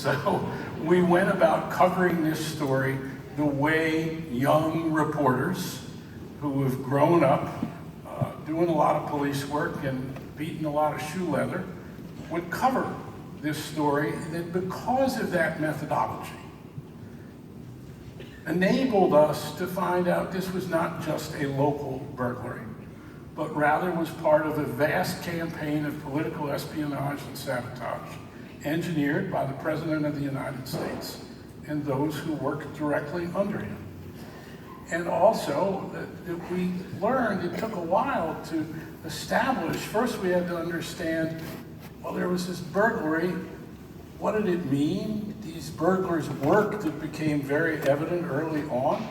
So we went about covering this story the way young reporters who have grown up doing a lot of police work and beating a lot of shoe leather would cover this story, that because of that methodology enabled us to find out this was not just a local burglary, but rather was part of a vast campaign of political espionage and sabotage engineered by the President of the United States and those who worked directly under him. And also, that we learned, it took a while to establish, first we had to understand, well, there was this burglary. What did it mean? These burglars worked. It became very evident early on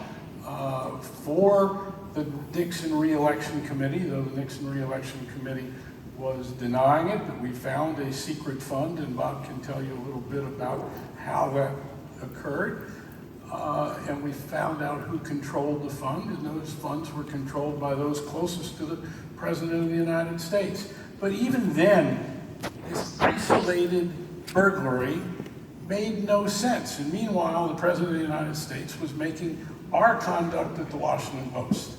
for the Nixon re-election committee, though the Nixon re-election committee was denying it, but we found a secret fund, and Bob can tell you a little bit about how that occurred. And we found out who controlled the fund, and those funds were controlled by those closest to the President of the United States. But even then, this isolated burglary made no sense. And meanwhile, the President of the United States was making our conduct at the Washington Post,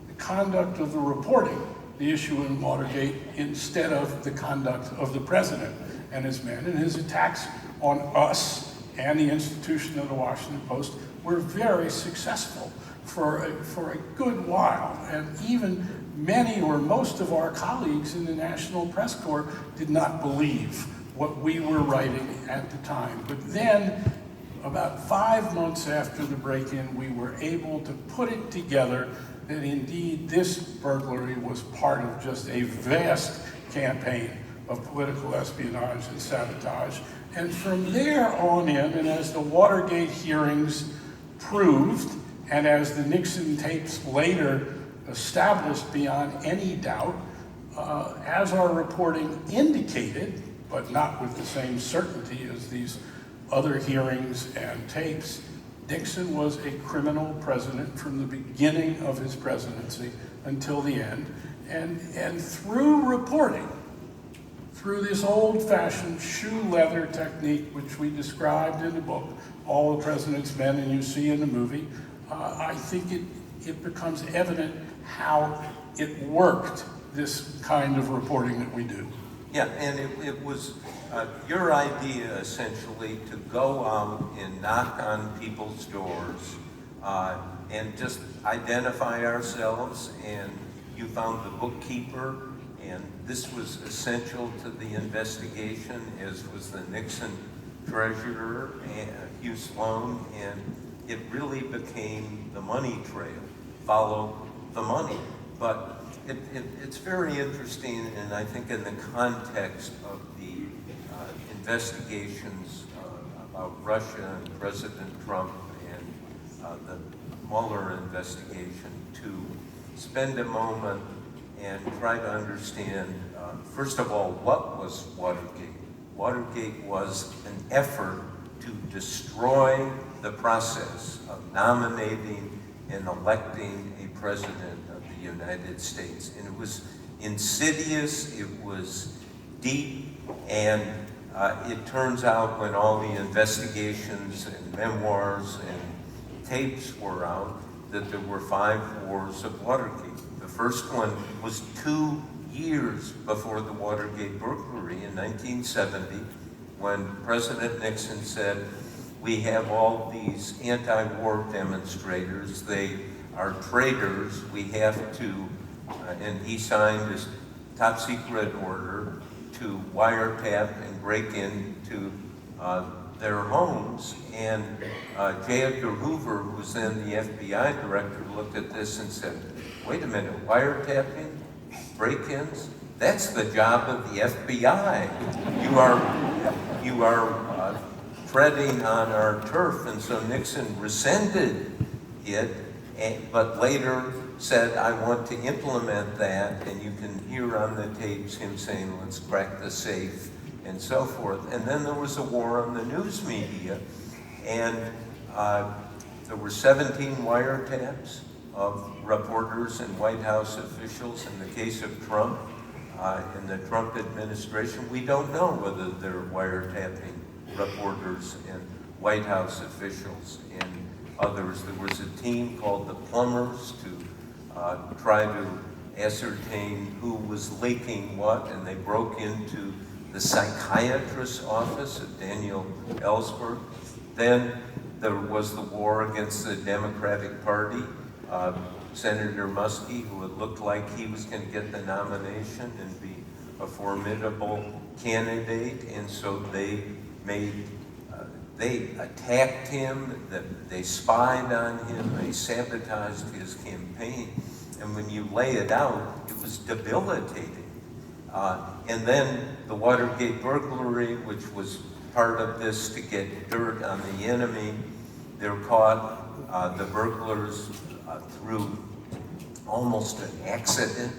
the conduct of the reporting, the issue in Watergate, instead of the conduct of the President and his men. And his attacks on us and the institution of the Washington Post were very successful for a good while. And even many or most of our colleagues in the National Press Corps did not believe what we were writing at the time. But then, about 5 months after the break-in, we were able to put it together that indeed this burglary was part of just a vast campaign of political espionage and sabotage. And from there on in, and as the Watergate hearings proved, and as the Nixon tapes later established beyond any doubt, as our reporting indicated, but not with the same certainty as these other hearings and tapes, Nixon was a criminal president from the beginning of his presidency until the end. And through reporting, through this old-fashioned shoe leather technique, which we described in the book, All the President's Men, and you see in the movie, I think it becomes evident how it worked, this kind of reporting that we do. Yeah, and it was your idea, essentially, to go out and knock on people's doors and just identify ourselves, and you found the bookkeeper, and this was essential to the investigation, as was the Nixon treasurer, Hugh Sloan, and it really became the money trail, follow the money. But it's very interesting, and I think in the context of the investigations about Russia and President Trump and the Mueller investigation, to spend a moment and try to understand, first of all, what was Watergate? Watergate was an effort to destroy the process of nominating and electing a president of the United States. And it was insidious, it was deep, and it turns out when all the investigations and memoirs and tapes were out, that there were 5 wars of Watergate. The first one was 2 years before the Watergate burglary in 1970, when President Nixon said, we have all these anti-war demonstrators, they are traitors, we have to, and he signed this top secret order to wiretap and break into their homes. And J. Edgar Hoover, who was then the FBI director, looked at this and said, wait a minute, wiretapping, break-ins? That's the job of the FBI. You are treading on our turf. And so Nixon rescinded it, but later said, I want to implement that, and you can hear on the tapes him saying, let's crack the safe, and so forth. And then there was a war on the news media, and there were 17 wiretaps of reporters and White House officials. In the case of Trump, in the Trump administration, we don't know whether they're wiretapping reporters and White House officials and others. There was a team called the Plumbers to try to ascertain who was leaking what, and they broke into the psychiatrist's office of Daniel Ellsberg. Then there was the war against the Democratic Party. Senator Muskie, who it looked like he was going to get the nomination and be a formidable candidate, and so they attacked him, they spied on him, they sabotaged his campaign, and when you lay it out, it was debilitating. And then the Watergate burglary, which was part of this to get dirt on the enemy, they're caught, the burglars, through almost an accident.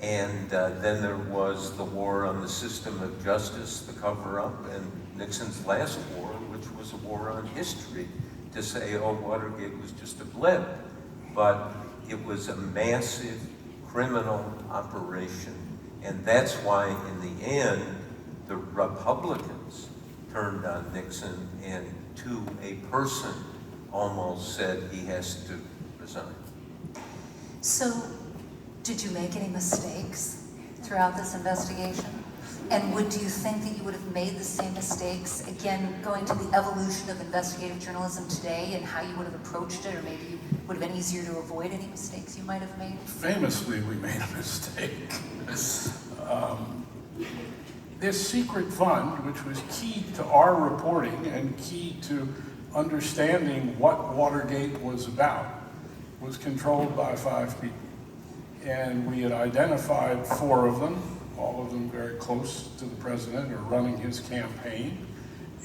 And then there was the war on the system of justice, the cover-up, and Nixon's last war, which was a war on history, to say, oh, Watergate was just a blip. But it was a massive criminal operation. And that's why, in the end, the Republicans turned on Nixon, and to a person almost said he has to resign. So, did you make any mistakes throughout this investigation? And do you think that you would have made the same mistakes, again, going to the evolution of investigative journalism today and how you would have approached it, or maybe it would have been easier to avoid any mistakes you might have made? Famously, we made a mistake. This secret fund, which was key to our reporting and key to understanding what Watergate was about, was controlled by 5 people. And we had identified 4 of them, all of them very close to the president or running his campaign.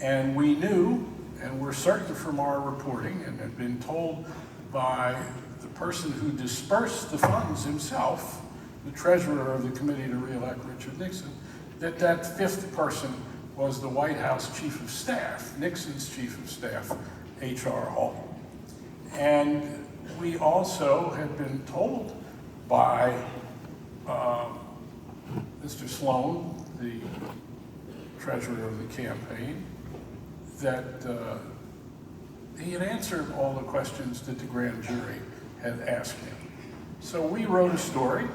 And we knew, and were certain from our reporting, and had been told by the person who dispersed the funds himself, the treasurer of the committee to re-elect Richard Nixon, that that 5th person was the White House chief of staff, Nixon's chief of staff, H.R. Haldeman. And we also had been told by Mr. Sloan, the treasurer of the campaign, that he had answered all the questions that the grand jury had asked him. So we wrote a story,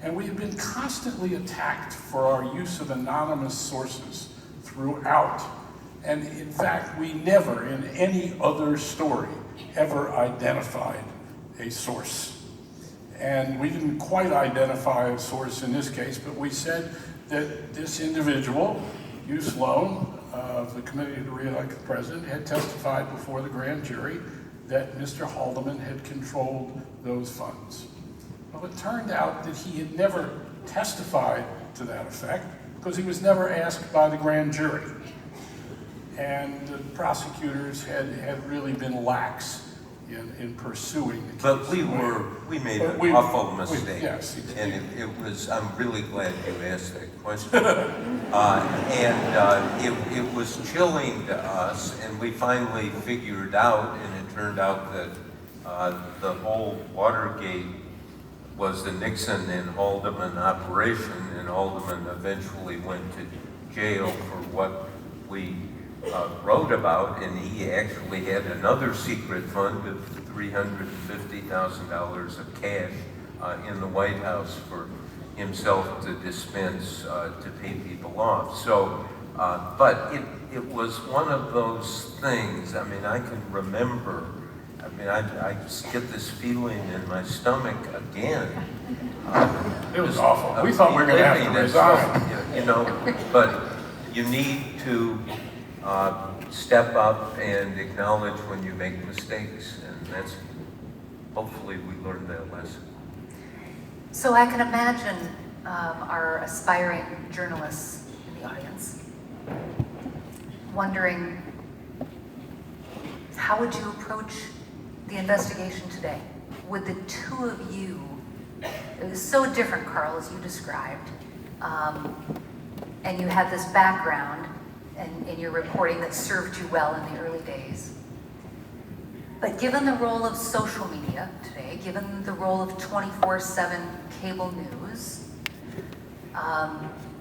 and we had been constantly attacked for our use of anonymous sources throughout. And in fact, we never, in any other story, ever identified a source. And we didn't quite identify a source in this case, but we said that this individual, Hugh Sloan, of the committee to re-elect the president, had testified before the grand jury that Mr. Haldeman had controlled those funds. Well, it turned out that he had never testified to that effect because he was never asked by the grand jury. And the prosecutors had really been lax in pursuing the case. But we made an awful mistake. Yes, and it was, I'm really glad you asked that question. It was chilling to us, and we finally figured out, and it turned out that the whole Watergate was the Nixon and Haldeman operation, and Haldeman eventually went to jail for what we wrote about, and he actually had another secret fund of $350,000 of cash in the White House for himself to dispense to pay people off. So, but it was one of those things. I mean, I can remember. I mean, I just get this feeling in my stomach again. It was awful. We thought we were going to have to resign. You know, but you need to step up and acknowledge when you make mistakes, and that's, hopefully we learned that lesson. So I can imagine our aspiring journalists in the audience wondering, how would you approach the investigation today? Would the two of you, it was so different, Carl, as you described, and you had this background in your reporting that served you well in the early days. But given the role of social media today, given the role of 24/7 cable news,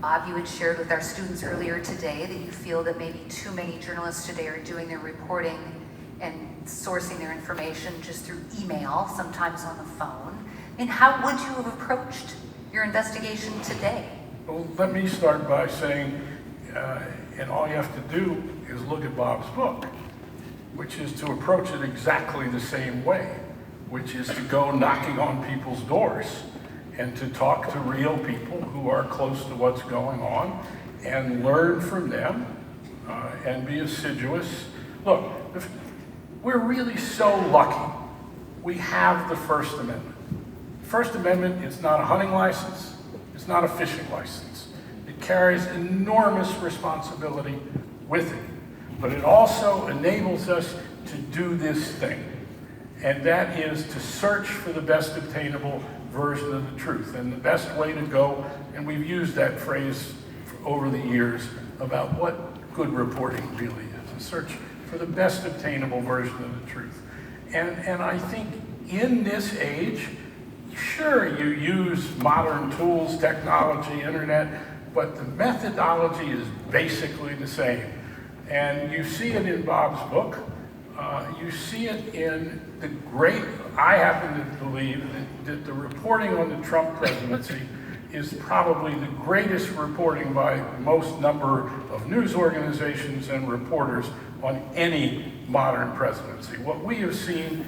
Bob, you had shared with our students earlier today that you feel that maybe too many journalists today are doing their reporting and sourcing their information just through email, sometimes on the phone. I mean, how would you have approached your investigation today? Well, let me start by saying, and all you have to do is look at Bob's book, which is to approach it exactly the same way, which is to go knocking on people's doors and to talk to real people who are close to what's going on and learn from them and be assiduous. Look, we're really so lucky we have the First Amendment. First Amendment is not a hunting license, it's not a fishing license. It carries enormous responsibility with it, but it also enables us to do this thing, and that is to search for the best obtainable version of the truth. And the best way to go, and we've used that phrase over the years about what good reporting really is, a search for the best obtainable version of the truth. And I think in this age, sure, you use modern tools, technology, internet, but the methodology is basically the same. And you see it in Bob's book. You see it in the great, I happen to believe that the reporting on the Trump presidency is probably the greatest reporting by most number of news organizations and reporters on any modern presidency. What we have seen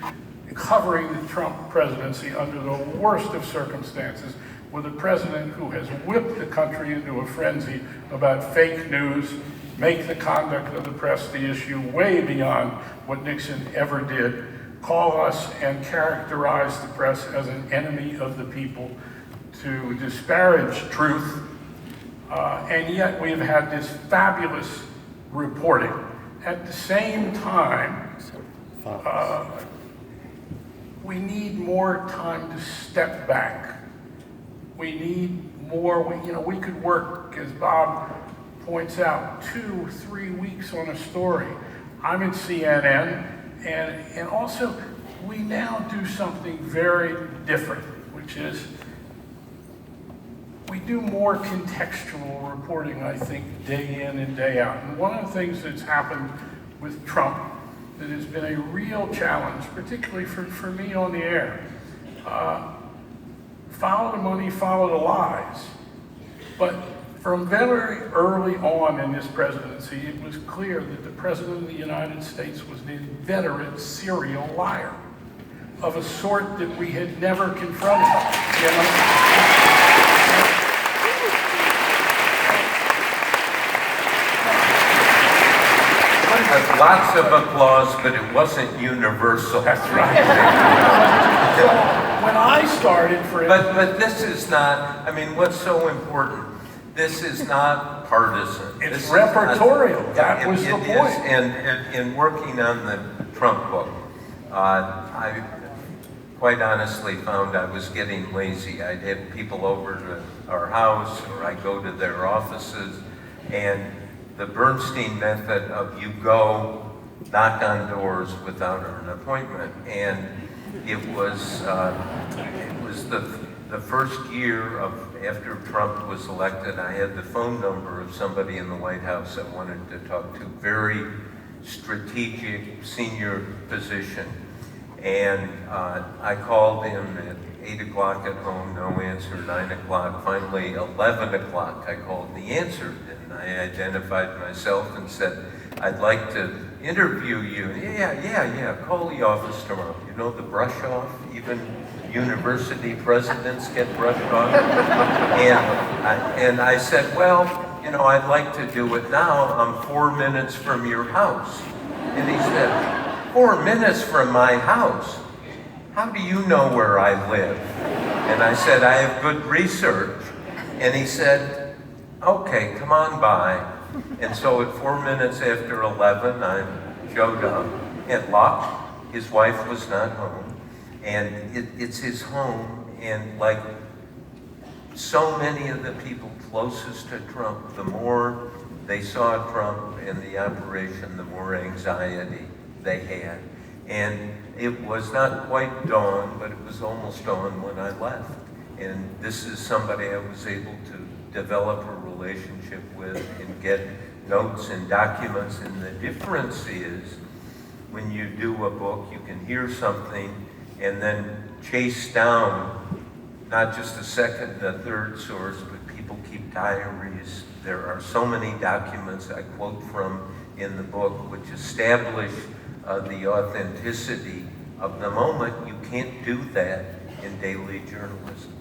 covering the Trump presidency under the worst of circumstances, with a president who has whipped the country into a frenzy about fake news, make the conduct of the press the issue way beyond what Nixon ever did, call us and characterize the press as an enemy of the people, to disparage truth, and yet we've had this fabulous reporting. At the same time, we need more time to step back. We need more, we could work, as Bob points out, 2-3 weeks on a story. I'm at CNN, and also we now do something very different, which is we do more contextual reporting, I think, day in and day out. And one of the things that's happened with Trump that has been a real challenge, particularly for me on the air, follow the money, follow the lies. But from very early on in this presidency, it was clear that the President of the United States was an inveterate serial liar of a sort that we had never confronted. Lots of applause, but it wasn't universal. That's right. So when I started, but this is not, I mean, what's so important, this is not partisan. It's repertorial. That was the point. And in working on the Trump book, I quite honestly found I was getting lazy. I'd have people over to our house, or I'd go to their offices, and the Bernstein method of you go knock on doors without an appointment. And it was the first year after Trump was elected, I had the phone number of somebody in the White House I wanted to talk to, very strategic senior position. And I called him at 8 o'clock at home, no answer, 9 o'clock, finally 11 o'clock I called and he answered. And I identified myself and said, I'd like to interview you. Yeah, call the office tomorrow. You know the brush off, even university presidents get brushed off. And I said, well, I'd like to do it now. I'm 4 minutes from your house. And he said, 4 minutes from my house? How do you know where I live? And I said, I have good research. And he said, okay, come on by. And so at 4 minutes after 11, I showed up and locked. His wife was not home. And it's his home. And like so many of the people closest to Trump, the more they saw Trump and the operation, the more anxiety they had. And it was not quite dawn, but it was almost dawn when I left. And this is somebody I was able to develop a relationship with and get notes and documents. And the difference is when you do a book, you can hear something and then chase down not just a second, a third source, but people keep diaries. There are so many documents I quote from in the book which establish the authenticity of the moment. You can't do that in daily journalism.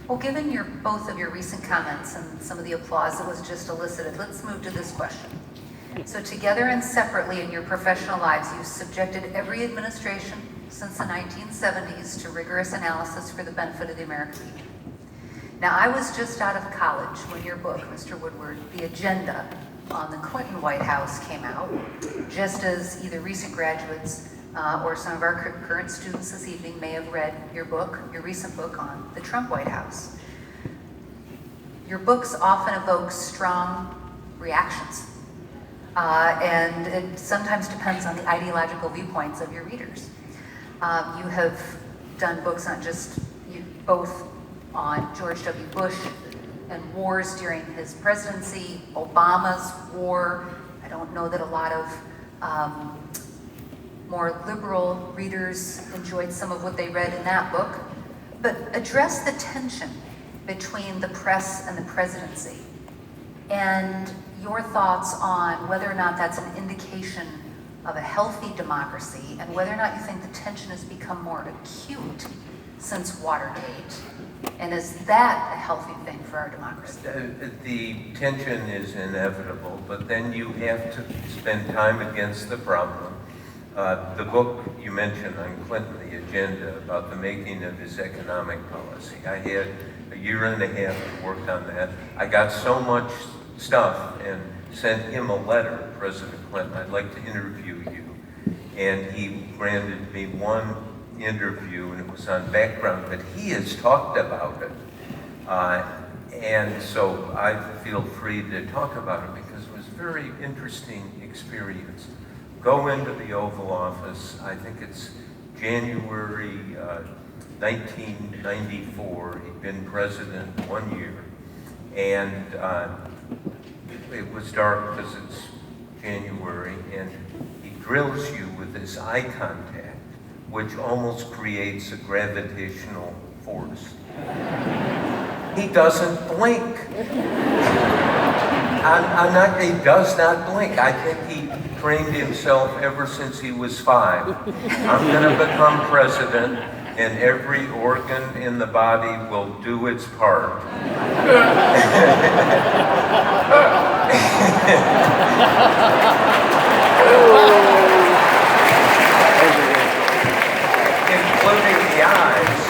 Well, given both of your recent comments and some of the applause that was just elicited, let's move to this question. So together and separately in your professional lives, you've subjected every administration since the 1970s to rigorous analysis for the benefit of the American people. Now, I was just out of college when your book, Mr. Woodward, The Agenda on the Clinton White House came out, just as either recent graduates or some of our current students this evening may have read your book, your recent book on the Trump White House. Your books often evoke strong reactions, and it sometimes depends on the ideological viewpoints of your readers. You have done books not just both on George W. Bush and wars during his presidency, Obama's war. I don't know that a lot of more liberal readers enjoyed some of what they read in that book, but address the tension between the press and the presidency and your thoughts on whether or not that's an indication of a healthy democracy and whether or not you think the tension has become more acute since Watergate. And is that a healthy thing for our democracy? The tension is inevitable, but then you have to spend time against the problem. The book you mentioned on Clinton, The Agenda, about the making of his economic policy. I had a year and a half to work on that. I got so much stuff and sent him a letter, President Clinton, I'd like to interview you. And he granted me one interview, and it was on background, but he has talked about it. And so I feel free to talk about it because it was a very interesting experience. Go into the Oval Office, I think it's January 1994. He'd been president 1 year. And it was dark because it's January, and he drills you with this eye contact, which almost creates a gravitational force. He doesn't blink. He does not blink. I think he trained himself ever since he was 5. I'm gonna become president, and every organ in the body will do its part. Including the eyes.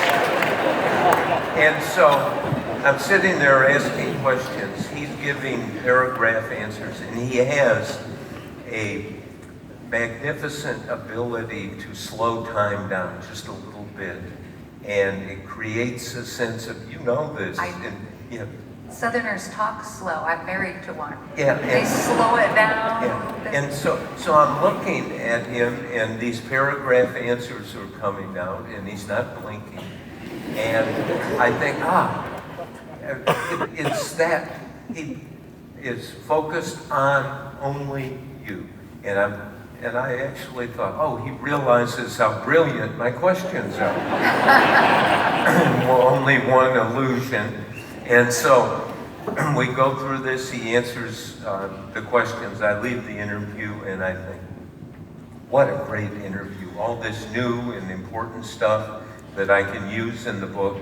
And so I'm sitting there asking questions. He's giving paragraph answers, and he has a magnificent ability to slow time down just a little bit. And it creates a sense of, you know this. Southerners talk slow. I'm married to one. Yeah, they slow it down. Yeah. And so I'm looking at him, and these paragraph answers are coming out, and he's not blinking. And I think, it's that he is focused on only you. And I actually thought, oh, he realizes how brilliant my questions are. Well, only one illusion. And so we go through this, he answers the questions, I leave the interview, and I think, what a great interview. All this new and important stuff that I can use in the book.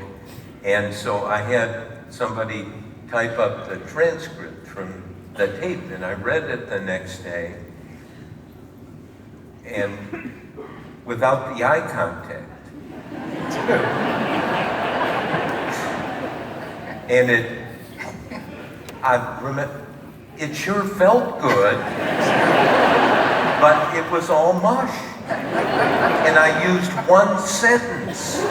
And so I had somebody type up the transcript from the tape, and I read it the next day, and without the eye contact. And it sure felt good, but it was all mush. And I used one sentence.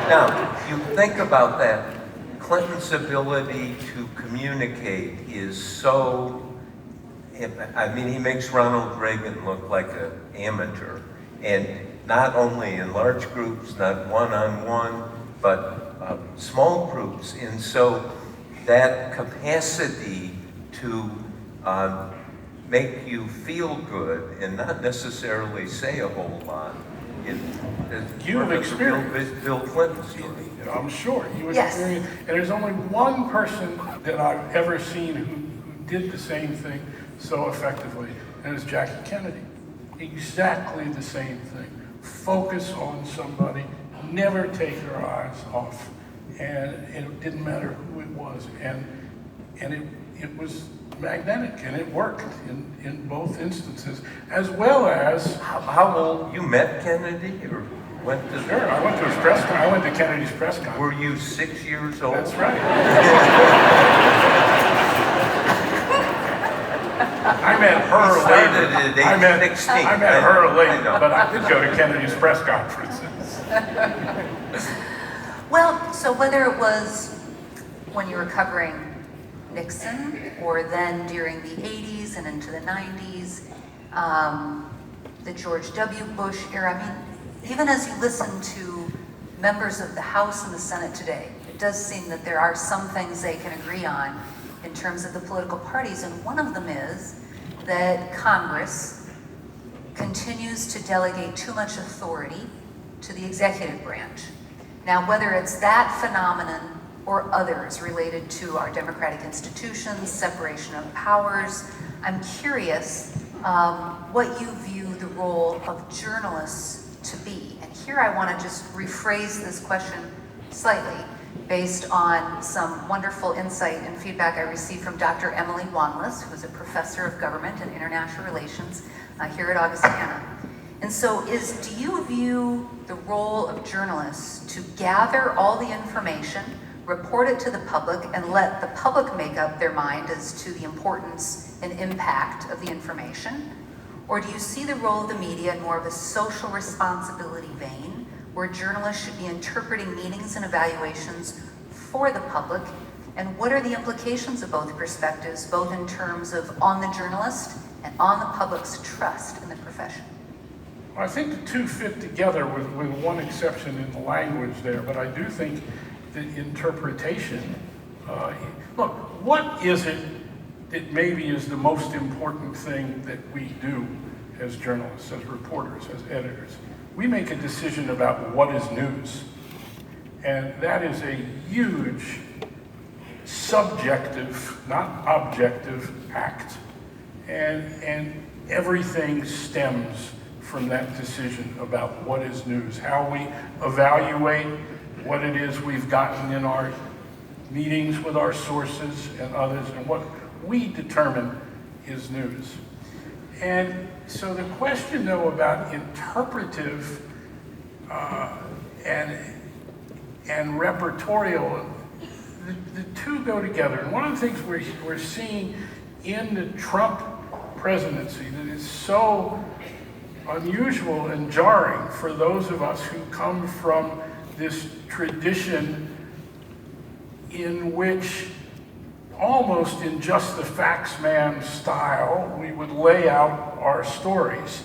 Now, you think about that. Clinton's ability to communicate is so, I mean, he makes Ronald Reagan look like an amateur. And not only in large groups, not one-on-one, but small groups. And so that capacity to make you feel good and not necessarily say a whole lot. You've experienced Bill Clinton story. I'm sure you Yes. experienced, and there's only one person that I've ever seen who did the same thing so effectively, and it's Jackie Kennedy. Exactly the same thing. Focus on somebody, never take your eyes off, and it didn't matter who it was, and it was magnetic, and it worked in both instances, as well as. How old? You met Kennedy or went to? Sure, I went to his press conference. I went to Kennedy's press conference. Were you 6 years old? That's right. I met her He started later. at age 16. I met her I later, know. but I did go to Kennedy's press conferences. Well, so whether it was when you were covering Nixon or then during the 80s and into the 90s, the George W. Bush era, I mean, even as you listen to members of the House and the Senate today, it does seem that there are some things they can agree on in terms of the political parties, and one of them is that Congress continues to delegate too much authority to the executive branch. Now, whether it's that phenomenon or others related to our democratic institutions, separation of powers, I'm curious what you view the role of journalists to be. And here I want to just rephrase this question slightly based on some wonderful insight and feedback I received from Dr. Emily Wanless, who is a professor of government and international relations here at Augustana. And so do you view the role of journalists to gather all the information, report it to the public, and let the public make up their mind as to the importance and impact of the information? Or do you see the role of the media in more of a social responsibility vein, where journalists should be interpreting meetings and evaluations for the public? And what are the implications of both perspectives, both in terms of on the journalist and on the public's trust in the profession? I think the two fit together with one exception in the language there, but I do think that interpretation, look, what is it that maybe is the most important thing that we do as journalists, as reporters, as editors? We make a decision about what is news. And that is a huge subjective, not objective, act. And everything stems from that decision about what is news, how we evaluate what it is we've gotten in our meetings with our sources and others, and what we determine is news. And so the question, though, about interpretive and repertorial, the two go together. And one of the things we're seeing in the Trump presidency that is so unusual and jarring for those of us who come from this tradition in which, almost in just the facts man style, we would lay out our stories.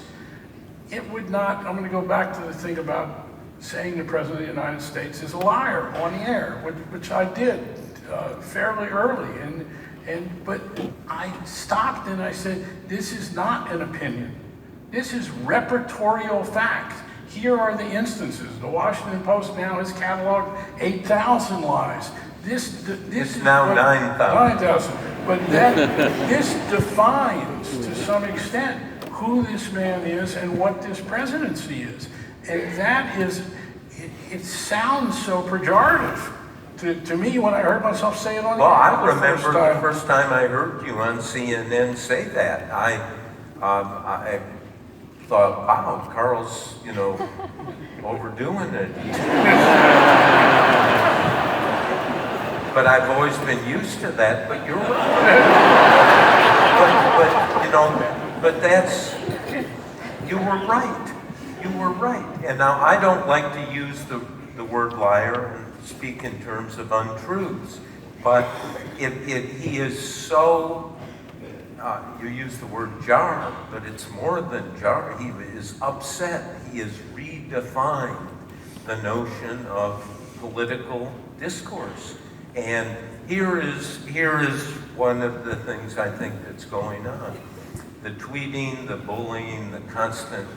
It would not, I'm going to go back to the thing about saying the President of the United States is a liar on the air, which I did fairly early. But I stopped and I said, this is not an opinion. This is repertorial fact. Here are the instances. The Washington Post now has cataloged 8,000 lies. This is now 9,000. 9,000. But this defines, to some extent, who this man is and what this presidency is. And that is, it sounds so pejorative to me when I heard myself say it on the air. Well, I remember the first time I heard you on CNN say that. I thought, wow, Carl's, overdoing it. But I've always been used to that, but you're right. but that's, you were right. You were right. And now I don't like to use the word liar and speak in terms of untruths, but he is so, you use the word jar, but it's more than jar. He is upset. He has redefined the notion of political discourse. And here is one of the things I think that's going on. The tweeting, the bullying, the constant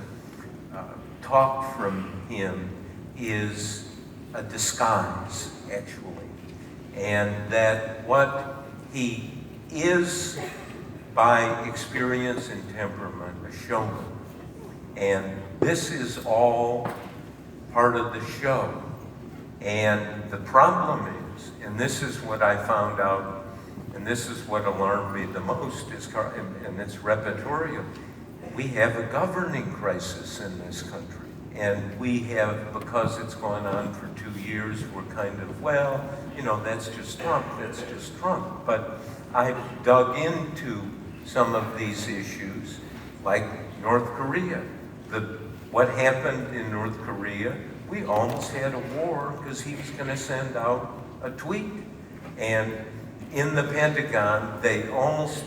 talk from him is a disguise, actually. And that what he is by experience and temperament, a showman. And this is all part of the show. And the problem is, and this is what I found out, and this is what alarmed me the most, and it's repertorial. We have a governing crisis in this country. And we have, because it's gone on for 2 years, we're kind of, well, you know, that's just Trump, that's just Trump. But I've dug into some of these issues, like North Korea. What happened in North Korea, we almost had a war because he was going to send out a tweet. And in the Pentagon, they almost,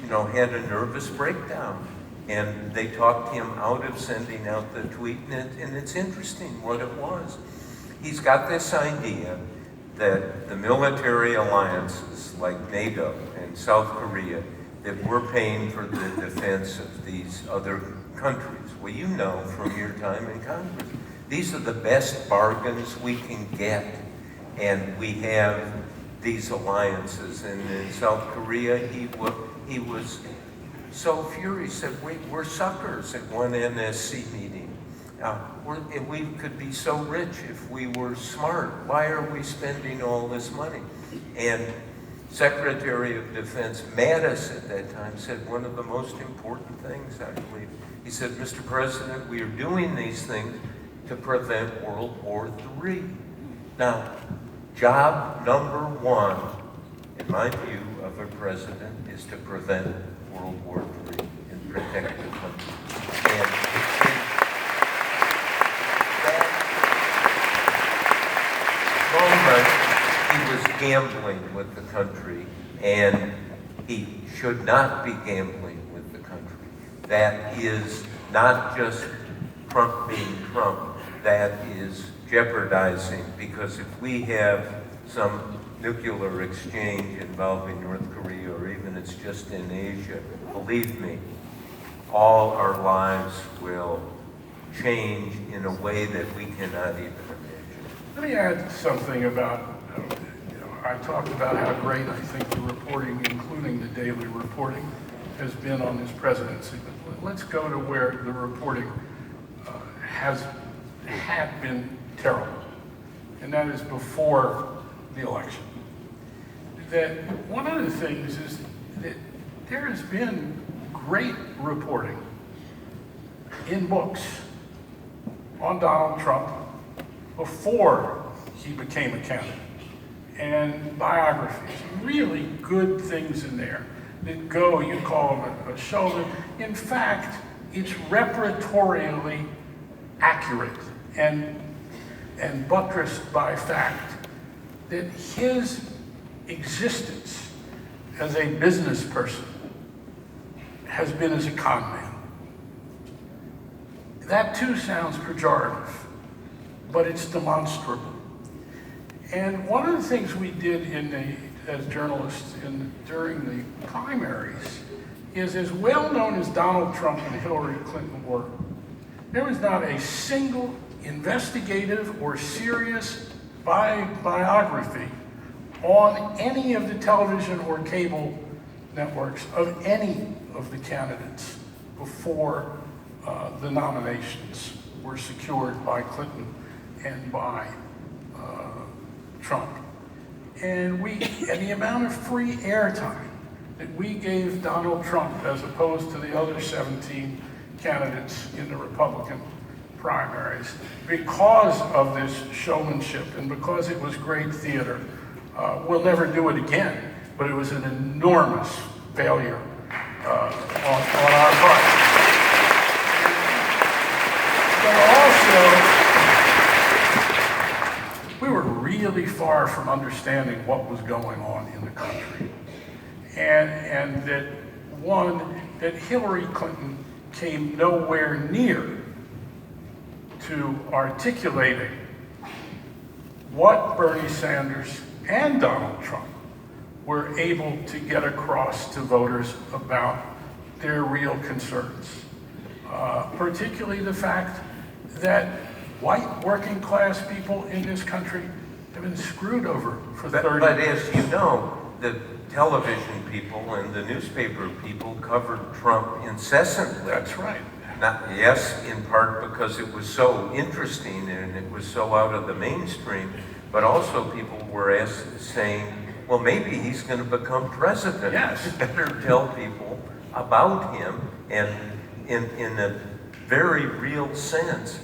you know, had a nervous breakdown. And they talked him out of sending out the tweet, and it's interesting what it was. He's got this idea that the military alliances like NATO and South Korea, that we're paying for the defense of these other countries. Well, you know from your time in Congress, these are the best bargains we can get. And we have these alliances. And in South Korea, he was so furious that we're suckers at one NSC meeting. We could be so rich if we were smart. Why are we spending all this money? And Secretary of Defense Mattis at that time said one of the most important things, I believe. He said, Mr. President, we are doing these things to prevent World War III. Now, job number one, in my view, of a president is to prevent World War III and protect the country. And that moment, he was gambling with the country, and he should not be gambling with the country. That is not just Trump being Trump, that is jeopardizing, because if we have some nuclear exchange involving North Korea, or even it's just in Asia, believe me, all our lives will change in a way that we cannot even imagine. Let me add something about, I talked about how great I think the reporting, including the daily reporting, has been on this presidency. But let's go to where the reporting had been terrible, and that is before the election. That one of the things is that there has been great reporting in books on Donald Trump before he became a candidate, and biographies, really good things in there that go, you call him a showman. In fact, it's repertorially accurate and buttressed by fact that his existence as a business person has been as a con man. That too sounds pejorative, but it's demonstrable. And one of the things we did as journalists during the primaries is, as well known as Donald Trump and Hillary Clinton were, there was not a single investigative or serious biography on any of the television or cable networks of any of the candidates before the nominations were secured by Clinton and by Trump. And the amount of free airtime that we gave Donald Trump as opposed to the other 17 candidates in the Republican primaries, because of this showmanship and because it was great theater. We'll never do it again, but it was an enormous failure on our part. But also, we were really far from understanding what was going on in the country. And that Hillary Clinton came nowhere near to articulating what Bernie Sanders and Donald Trump were able to get across to voters about their real concerns. Particularly the fact that white working class people in this country have been screwed over for 30 But years. as you know, the television people and the newspaper people covered Trump incessantly. That's right. Yes, in part because it was so interesting and it was so out of the mainstream, but also people were saying, well, maybe he's going to become president. Yes. You better tell people about him. And in a very real sense,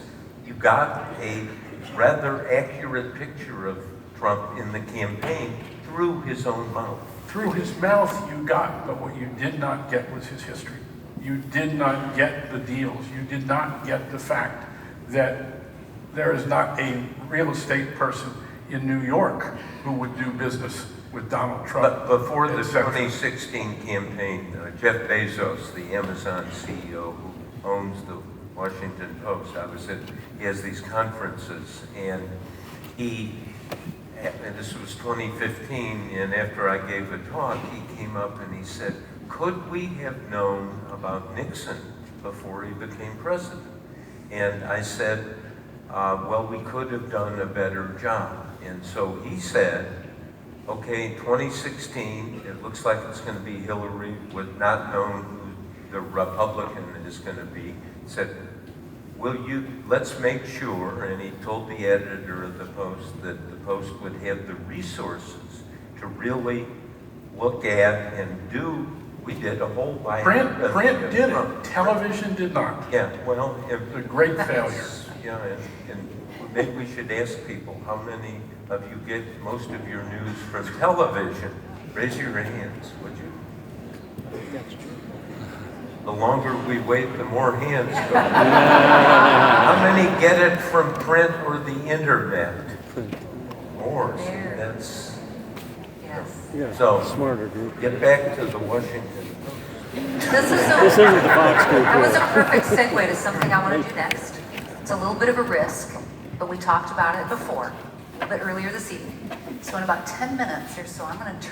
you got a rather accurate picture of Trump in the campaign through his own mouth. Through his mouth you got, but what you did not get was his history. You did not get the deals. You did not get the fact that there is not a real estate person in New York who would do business with Donald Trump. But before the etc. 2016 campaign, Jeff Bezos, the Amazon CEO who owns the Washington Post, he has these conferences, and this was 2015, and after I gave a talk, he came up and he said, could we have known about Nixon before he became president? And I said, well, we could have done a better job. And so he said, okay, 2016, it looks like it's going to be Hillary, with not known who the Republican is going to be. He said, let's make sure, and he told the editor of the Post that the Post would have the resources to really look at and do. We did a whole biography. Print did it. Television did not. Yeah, well, It's a great failure. yeah, and maybe we should ask people, how many of you get most of your news from television? Raise your hands, would you? That's true. The longer we wait, the more hands go. How many get it from print or the internet? More. See, that's Yes. Yeah, So- smarter group. get back to the Washington Post. This This isn't the Fox group. That was a here. perfect segue to something I want to do next. It's a little bit of a risk, but we talked about it before, a little bit earlier this evening. So in about 10 minutes or so, I'm going to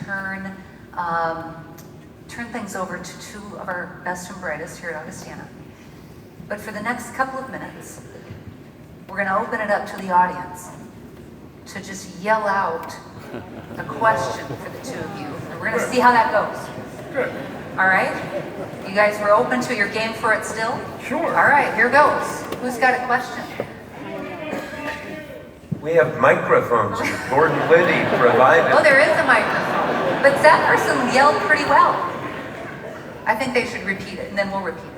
turn things over to two of our best and brightest here at Augustana. But for the next couple of minutes, we're going to open it up to the audience to just yell out a question for the two of you. And we're going to see how that goes. Good. All right? You guys were open to your game for it still? Sure. All right, here goes. Who's got a question? We have microphones that Gordon Liddy provided. Oh, there is a microphone. But that person yelled pretty well. I think they should repeat it, and then we'll repeat it.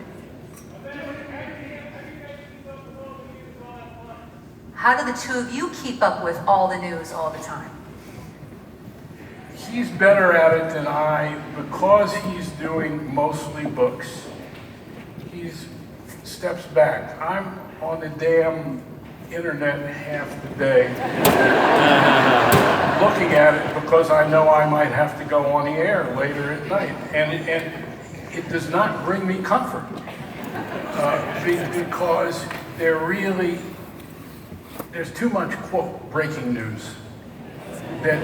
How do the two of you keep up with all the news all the time? He's better at it than I because he's doing mostly books. He steps back. I'm on the damn internet half the day looking at it because I know I might have to go on the air later at night. And it does not bring me comfort because there's too much, quote, breaking news that